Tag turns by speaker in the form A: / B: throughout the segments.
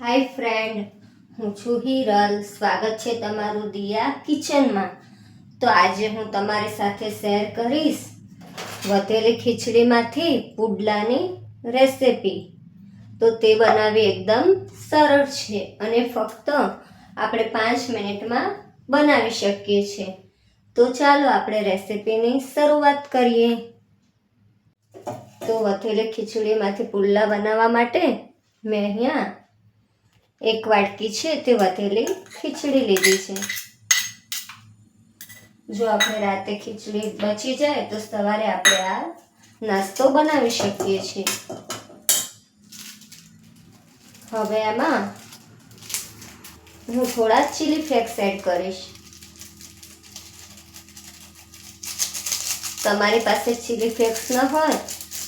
A: હાય friend, હું છું હિરલ. સ્વાગત છે તમારું દિયા કિચનમાં. તો આજે હું તમારી સાથે શેર કરીશ વધેલી ખીચડીમાંથી પુડલાની રેસિપી. તો તે બનાવવી એકદમ સરળ છે અને ફક્ત આપણે 5 મિનિટમાં બનાવી શકીએ છીએ. તો ચાલો આપણે રેસિપીની શરૂઆત કરીએ. તો વધેલી ખીચડીમાંથી પુડલા બનાવવા માટે મેં અહીંયા 1 વાટકી છે તે વધેલી ખીચડી લીધી છે. જો આપણે રાતે ખીચડી બચી જાય તો સવારે આપણે આ નાસ્તો બનાવી શકીએ છીએ. હવે આમાં હું થોડા ચીલી ફ્લેક્સ એડ કરીશ. તમારી પાસે ચીલી ફ્લેક્સ ન હોય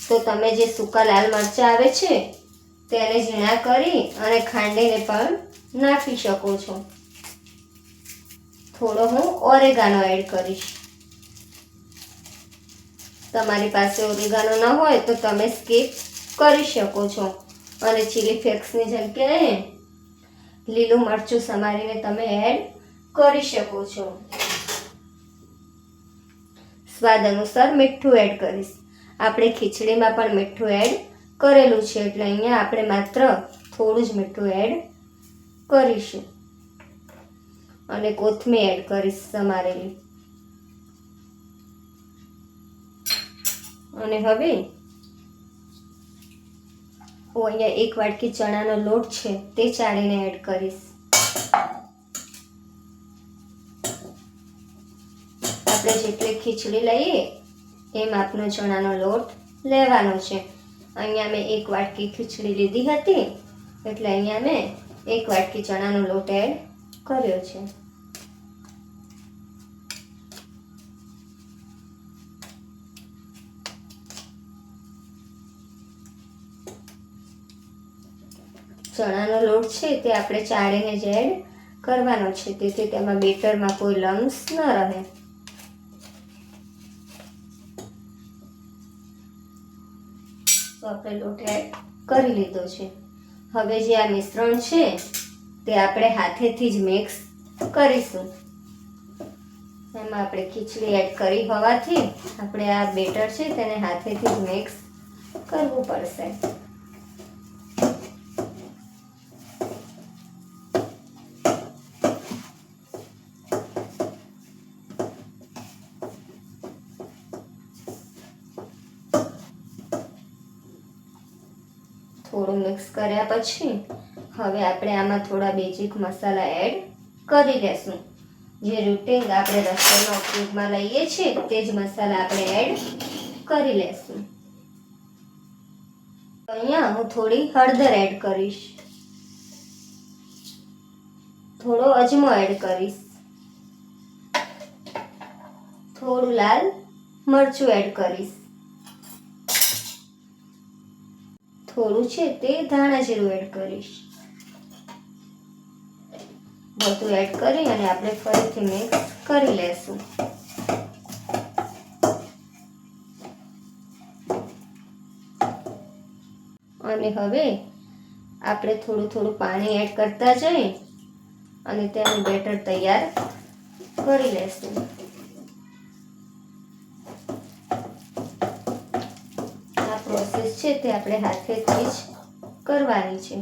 A: તો તમે જે સૂકા લાલ મરચાં આવે છે તેને ઝીણા કરી અને ખાંડીને પણ નાખી શકો છો. થોડો હું ઓરેગાનો એડ કરીશ. તમારી પાસે ઓરેગાનો ન હોય તો તમે સ્કીપ કરી શકો છો અને ચીલી ફ્લેક્સની જગ્યાએ લીલું મરચું સમારીને તમે એડ કરી શકો છો. સ્વાદ અનુસાર મીઠું એડ કરીશ. આપણે ખીચડીમાં પણ મીઠું એડ કરેલું છે એટલે અહીંયા આપણે માત્ર થોડું જ મીઠું એડ કરીશું અને કોથમીર એડ કરીશ સમારેલી. અને હવે હું અહીંયા 1 વાટકી ચણાનો લોટ છે તે ચાળીને એડ કરીશ. આપણે જેટલી ખીચડી લઈએ એ માપનો ચણાનો લોટ લેવાનો છે. અહીંયા મેં 1 વાટકી ખીચડી લીધી હતી એટલે અહીંયા મેં 1 વાટકી ચણાનો લોટ એડ કર્યો છે. ચણાનો લોટ છે તે આપણે ચાળીને જ એડ કરવાનો છે તેથી તેમાં બેટરમાં કોઈ લમ્સ ન રહે. તો આપણે લોટ એડ કરી લીધો છે. હવે જે આ મિશ્રણ છે તે આપણે હાથેથી જ મિક્સ કરીશું. એમાં આપણે ખીચડી એડ કરી હોવાથી આપણે આ બેટર છે તેને હાથેથી જ મિક્સ કરવું પડશે. થોડું મિક્સ કર્યા પછી હવે આપણે આમાં થોડા બેઝિક મસાલા એડ કરી લેશું. જે રૂટિન આપણે રસોઈમાં ઉપયોગમાં લઈએ છીએ તે જ મસાલા આપણે એડ કરી લેશું. અહીંયા હું થોડી હળદર એડ કરીશ, થોડો અજમો એડ કરીશ, થોડું લાલ મરચું એડ કરીશ, થોડું છે તે ધાણા જીરું એડ કરીશ. બધું એડ કરી અને આપણે ફરીથી મિક્સ કરી લેશું. અને હવે આપણે થોડું થોડું પાણી એડ કરતા જઈએ અને તેનું બેટર તૈયાર કરી લેશું. આ પ્રોસેસ છે તે આપણે હાથેથી જ કરવાની છે.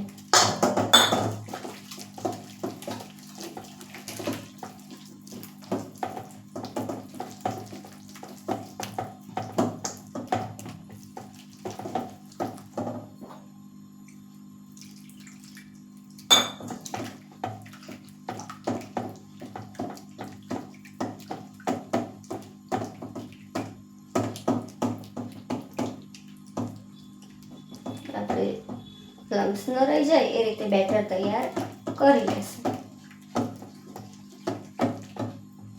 A: આપણે લમ્સ ન રહી જાય એ રીતે બેટર તૈયાર કરી લેશું.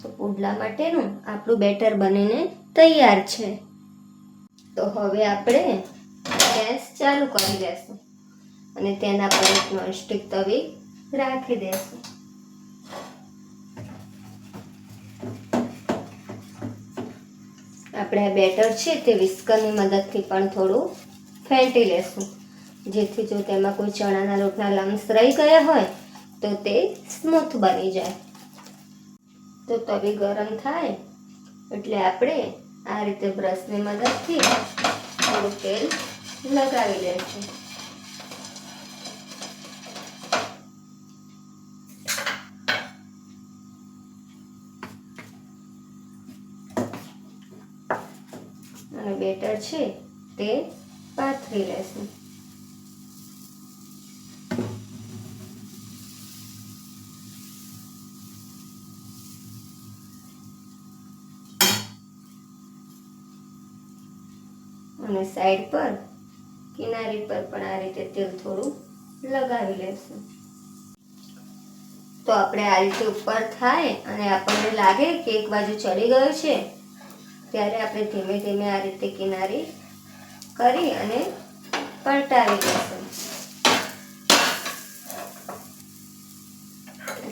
A: તો પુડલા માટેનું આપણું બેટર બનીને તૈયાર છે. તો હવે આપણે ગેસ ચાલુ કરી લેશું અને તેના પર એક નોનસ્ટિક તવી રાખી દેશું. આપણે આ બેટર છે તે વિસ્કરની મદદથી પણ થોડું ફેંટી લેશું જેથી જો તેમાં કોઈ ચણાના લોટના લમ્સ રહી ગયા હોય તો તે સ્મૂથ બની જાય. તો તવી ગરમ થાય એટલે આપણે આ રીતે બ્રશની મદદથી થોડું તેલ લગાવી લઈશું. અને બેટર છે તે પાથરી લેશું. અને સાઈડ પર કિનારી પર પણ આ રીતે તેલ થોડું લગાવી લેશું. તો આપણે આ રીતે ઉપર થાય અને આપણને લાગે કે એક બાજુ ચડી ગયું છે ત્યારે આપણે ધીમે ધીમે આ રીતે કિનારી કરી અને પલટાવી દઈશું.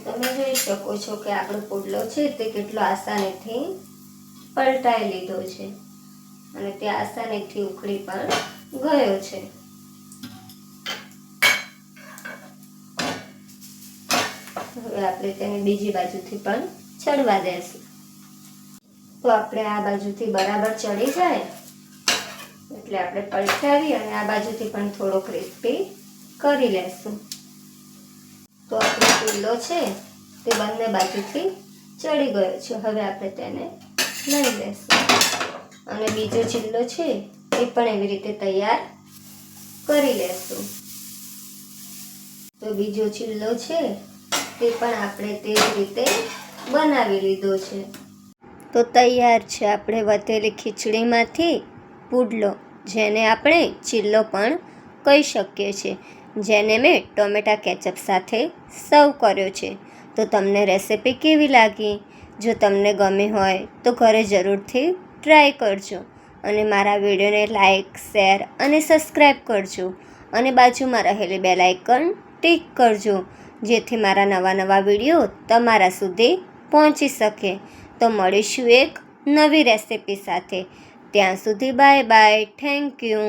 A: તમે જોઈ શકો છો કે આપણો પુડલો છે તે કેટલો આસાનીથી પલટાઈ લીધો છે અને તે આસાનીથી ઉખડી પણ ગયો છે. હવે આપણે તેને બીજી બાજુથી પણ ચડવા દેશું. તો આપણે આ બાજુથી બરાબર ચડી જાય એટલે આપણે પલટાવી અને આ બાજુથી પણ થોડો ક્રિસ્પી કરી લેશું. તો આપણો પુડલો છે તે બંને બાજુથી ચડી ગયો છે. હવે આપણે તેને લઈ લેશું અને બીજો ચીલ્લો છે એ પણ એવી રીતે તૈયાર કરી લેશું. તો બીજો ચીલ્લો છે તે પણ આપણે તે જ રીતે બનાવી લીધો છે. તો તૈયાર છે આપણે વધેલી ખીચડીમાંથી પુડલો, જેને આપણે ચીલ્લો પણ કહી શકીએ છીએ, જેને મેં ટોમેટા કેચઅપ સાથે સર્વ કર્યો છે. તો તમને રેસિપી કેવી લાગી? જો તમને ગમી હોય તો ઘરે જરૂરથી ટ્રાય કરજો અને મારા વિડીયોને લાઈક, શેર અને સબસ્ક્રાઈબ કરજો અને બાજુમાં રહેલી બેલ આઇકન ટિક કરજો, જેથી મારા નવા વિડીયો તમારા સુધી પહોંચી શકે. તો મળીશું એક નવી રેસિપી સાથે. ત્યાં સુધી બાય બાય. Thank you.